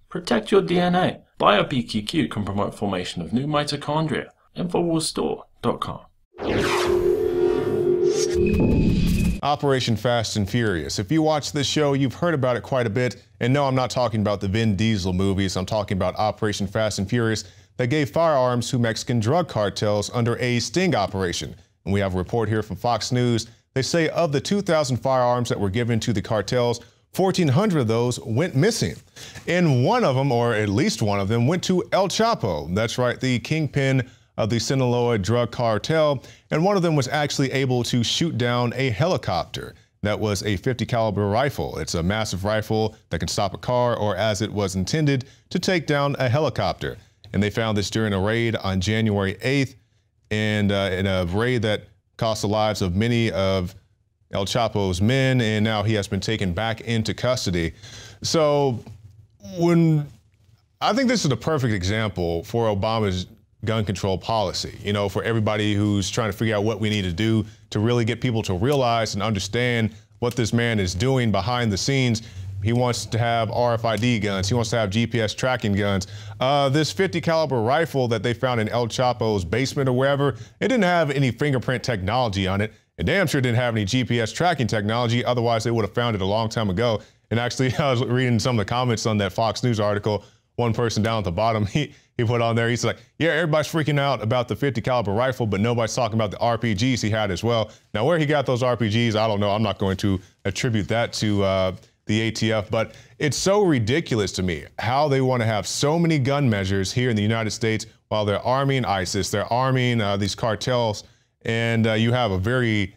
Protect your DNA. BioPQQ can promote formation of new mitochondria. Infowarsstore.com. Operation Fast and Furious. If you watch this show, you've heard about it quite a bit. And no, I'm not talking about the Vin Diesel movies. I'm talking about Operation Fast and Furious that gave firearms to Mexican drug cartels under a sting operation. And we have a report here from Fox News. They say of the 2,000 firearms that were given to the cartels, 1,400 of those went missing. And one of them, or at least one of them, went to El Chapo. That's right, the kingpin of the Sinaloa drug cartel. And one of them was actually able to shoot down a helicopter. That was a .50 caliber rifle. It's a massive rifle that can stop a car, or as it was intended, to take down a helicopter. And they found this during a raid on January 8th, and in a raid that cost the lives of many of El Chapo's men, and now he has been taken back into custody. So I think this is the perfect example for Obama's gun control policy, you know, for everybody who's trying to figure out what we need to do to really get people to realize and understand what this man is doing behind the scenes. He wants to have RFID guns. He wants to have GPS tracking guns. This .50 caliber rifle that they found in El Chapo's basement or wherever, it didn't have any fingerprint technology on it. It damn sure didn't have any GPS tracking technology. Otherwise, they would have found it a long time ago. And actually, I was reading some of the comments on that Fox News article. One person down at the bottom, he put on there, he's like, yeah, everybody's freaking out about the .50 caliber rifle, but nobody's talking about the RPGs he had as well. Now, where he got those RPGs, I don't know. I'm not going to attribute that to the ATF, but it's so ridiculous to me how they want to have so many gun measures here in the United States while they're arming ISIS, they're arming these cartels, and you have a very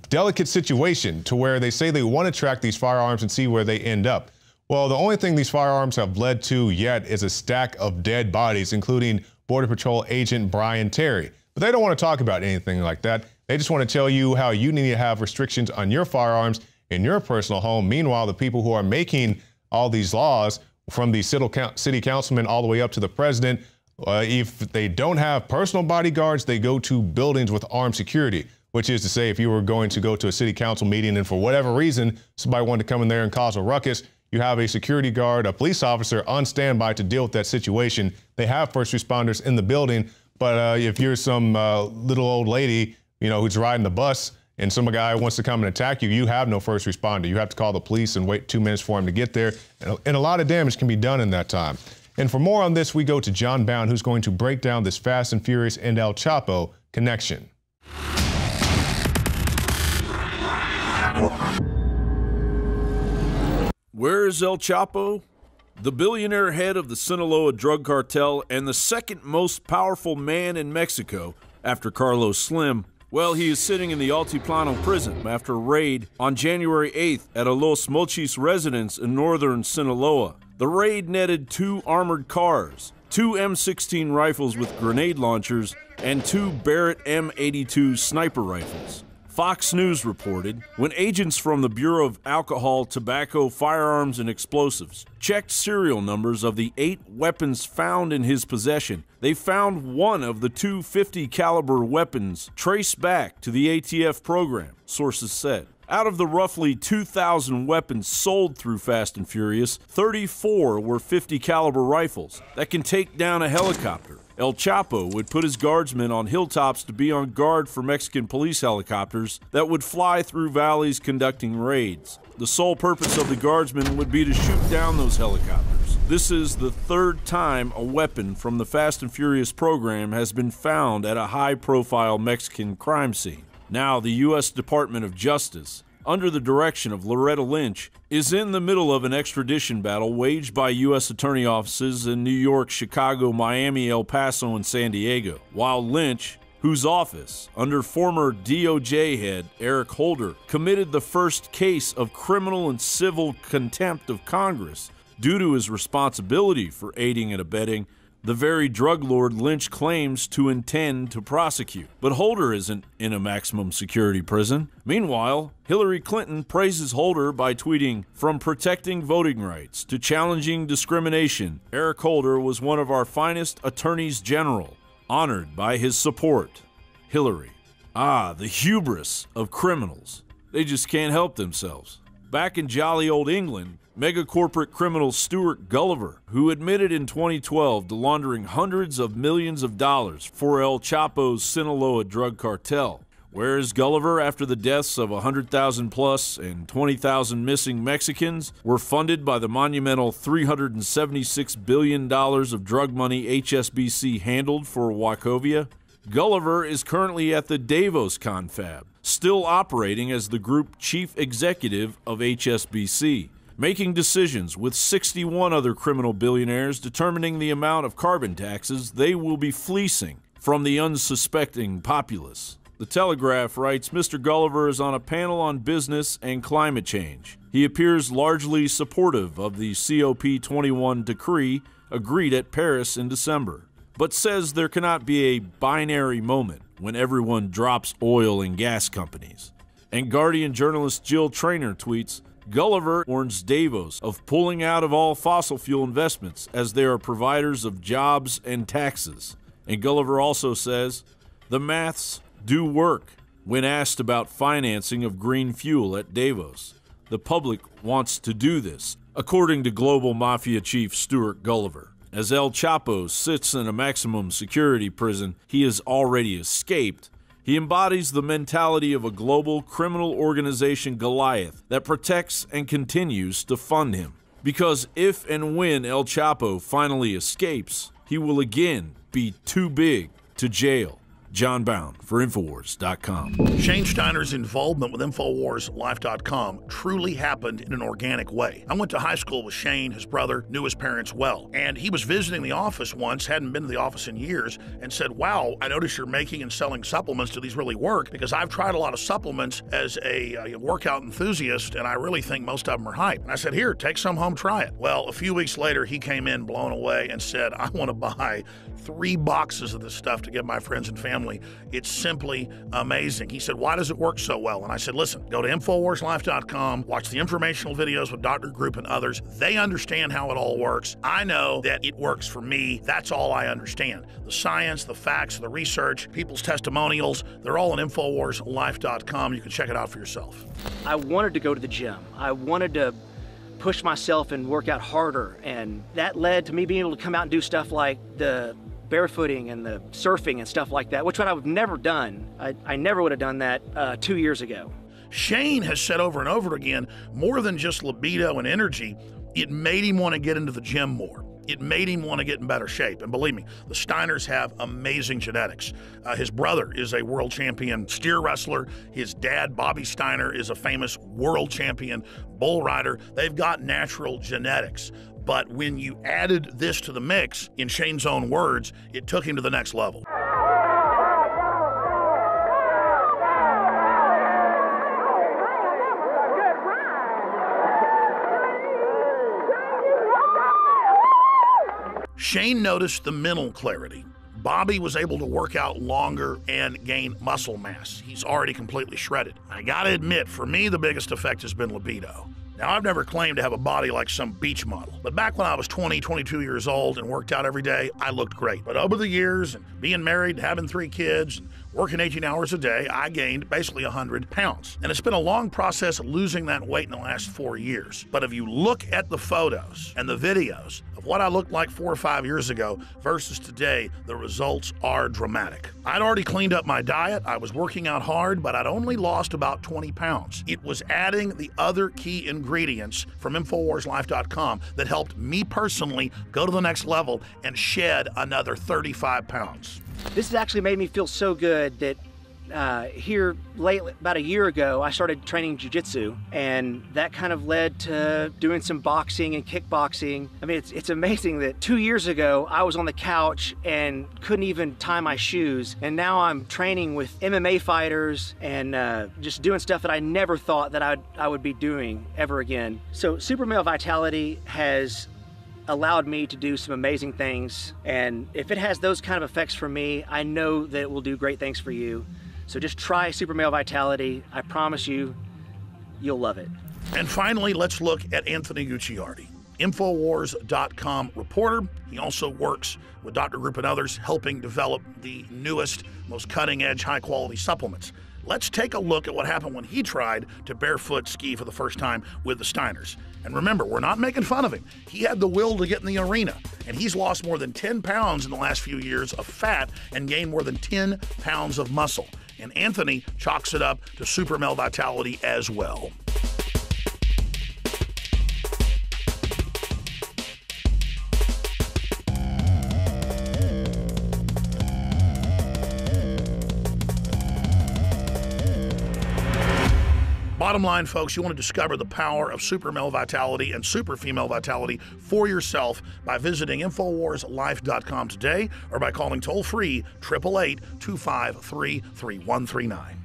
delicate situation to where they say they want to track these firearms and see where they end up. Well, the only thing these firearms have led to yet is a stack of dead bodies, including Border Patrol agent Brian Terry. But they don't want to talk about anything like that. They just want to tell you how you need to have restrictions on your firearms in your personal home. Meanwhile, the people who are making all these laws, from the city councilman all the way up to the president, if they don't have personal bodyguards, they go to buildings with armed security, which is to say, if you were going to go to a city council meeting and for whatever reason, somebody wanted to come in there and cause a ruckus, you have a security guard, a police officer on standby to deal with that situation. They have first responders in the building, but if you're some little old lady, you know, who's riding the bus and some guy wants to come and attack you, you have no first responder. You have to call the police and wait 2 minutes for him to get there. And a lot of damage can be done in that time. And for more on this, we go to John Bound, who's going to break down this Fast and Furious and El Chapo connection. Where is El Chapo? The billionaire head of the Sinaloa drug cartel and the second most powerful man in Mexico after Carlos Slim. Well, he is sitting in the Altiplano prison after a raid on January 8th at a Los Mochis residence in northern Sinaloa. The raid netted 2 armored cars, 2 M16 rifles with grenade launchers, and 2 Barrett M82 sniper rifles. Fox News reported when agents from the Bureau of Alcohol, Tobacco, Firearms, and Explosives checked serial numbers of the 8 weapons found in his possession, they found one of the 2 .50 caliber weapons traced back to the ATF program, sources said. Out of the roughly 2,000 weapons sold through Fast and Furious, 34 were .50 caliber rifles that can take down a helicopter. El Chapo would put his guardsmen on hilltops to be on guard for Mexican police helicopters that would fly through valleys conducting raids. The sole purpose of the guardsmen would be to shoot down those helicopters. This is the 3rd time a weapon from the Fast and Furious program has been found at a high-profile Mexican crime scene. Now, the U.S. Department of Justice, under the direction of Loretta Lynch, is in the middle of an extradition battle waged by U.S. attorney offices in New York, Chicago, Miami, El Paso, and San Diego, while Lynch, whose office, under former DOJ head Eric Holder, committed the first case of criminal and civil contempt of Congress due to his responsibility for aiding and abetting the very drug lord Lynch claims to intend to prosecute. But Holder isn't in a maximum security prison. Meanwhile, Hillary Clinton praises Holder by tweeting, "From protecting voting rights to challenging discrimination, Eric Holder was one of our finest attorneys general, honored by his support. Hillary." Ah, the hubris of criminals. They just can't help themselves. Back in jolly old England, Mega-corporate criminal Stuart Gulliver, who admitted in 2012 to laundering hundreds of millions of dollars for El Chapo's Sinaloa drug cartel. Where is Gulliver after the deaths of 100,000 plus and 20,000 missing Mexicans were funded by the monumental $376 billion of drug money HSBC handled for Wachovia? Gulliver is currently at the Davos confab, still operating as the group chief executive of HSBC, making decisions with 61 other criminal billionaires determining the amount of carbon taxes they will be fleecing from the unsuspecting populace. The Telegraph writes Mr. Gulliver is on a panel on business and climate change. He appears largely supportive of the COP21 decree agreed at Paris in December, but says there cannot be a binary moment when everyone drops oil and gas companies. And Guardian journalist Jill Traynor tweets, Gulliver warns Davos of pulling out of all fossil fuel investments as they are providers of jobs and taxes. And Gulliver also says, the maths do work when asked about financing of green fuel at Davos. The public wants to do this, according to global mafia chief Stuart Gulliver. As El Chapo sits in a maximum security prison he has already escaped, he embodies the mentality of a global criminal organization Goliath that protects and continues to fund him. Because if and when El Chapo finally escapes, he will again be too big to jail. John Bound for Infowars.com. Shane Steiner's involvement with InfoWarsLife.com truly happened in an organic way. I went to high school with Shane, his brother, knew his parents well, and he was visiting the office once, hadn't been to the office in years, and said, wow, I notice you're making and selling supplements. Do these really work? Because I've tried a lot of supplements as a workout enthusiast, and I really think most of them are hype. And I said, here, take some home, try it. Well, a few weeks later, he came in blown away and said, I want to buy 3 boxes of this stuff to give my friends and family. It's simply amazing. He said, why does it work so well? And I said, listen, go to InfoWarsLife.com, watch the informational videos with Dr. Group and others. They understand how it all works. I know that it works for me. That's all I understand. The science, the facts, the research, people's testimonials, they're all on InfoWarsLife.com. You can check it out for yourself. I wanted to go to the gym. I wanted to push myself and work out harder, and that led to me being able to come out and do stuff like the barefooting and the surfing and stuff like that, which I've never done. I never would have done that 2 years ago. Shane has said over and over again, more than just libido and energy, it made him want to get into the gym more. It made him want to get in better shape. And believe me, the Steiners have amazing genetics. His brother is a world champion steer wrestler. His dad, Bobby Steiner, is a famous world champion bull rider. They've got natural genetics. But when you added this to the mix, in Shane's own words, it took him to the next level. Shane noticed the mental clarity. Bobby was able to work out longer and gain muscle mass. He's already completely shredded. I gotta admit, for me, the biggest effect has been libido. Now, I've never claimed to have a body like some beach model, but back when I was 20, 22 years old and worked out every day, I looked great. But over the years, and being married, having 3 kids, and working 18 hours a day, I gained basically 100 pounds. And it's been a long process losing that weight in the last 4 years. But if you look at the photos and the videos of what I looked like 4 or 5 years ago versus today, the results are dramatic. I'd already cleaned up my diet, I was working out hard, but I'd only lost about 20 pounds. It was adding the other key ingredients from InfoWarsLife.com that helped me personally go to the next level and shed another 35 pounds. This has actually made me feel so good that here lately, about a year ago, I started training jiu-jitsu, and that kind of led to doing some boxing and kickboxing. I mean, it's amazing that 2 years ago, I was on the couch and couldn't even tie my shoes, and now I'm training with MMA fighters and just doing stuff that I never thought that I would be doing ever again. So Super Male Vitality has allowed me to do some amazing things, and if it has those kind of effects for me, I know that it will do great things for you. So just try Super Male Vitality. I promise you, you'll love it. And finally, let's look at Anthony Gucciardi, Infowars.com reporter. He also works with Dr. Group and others, helping develop the newest, most cutting-edge, high-quality supplements. Let's take a look at what happened when he tried to barefoot ski for the first time with the Steiners. And remember, we're not making fun of him. He had the will to get in the arena, and he's lost more than 10 pounds in the last few years of fat and gained more than 10 pounds of muscle. And Anthony chalks it up to super male vitality as well. Bottom line, folks, you want to discover the power of super male vitality and super female vitality for yourself by visiting InfoWarsLife.com today or by calling toll-free 888-253-3139.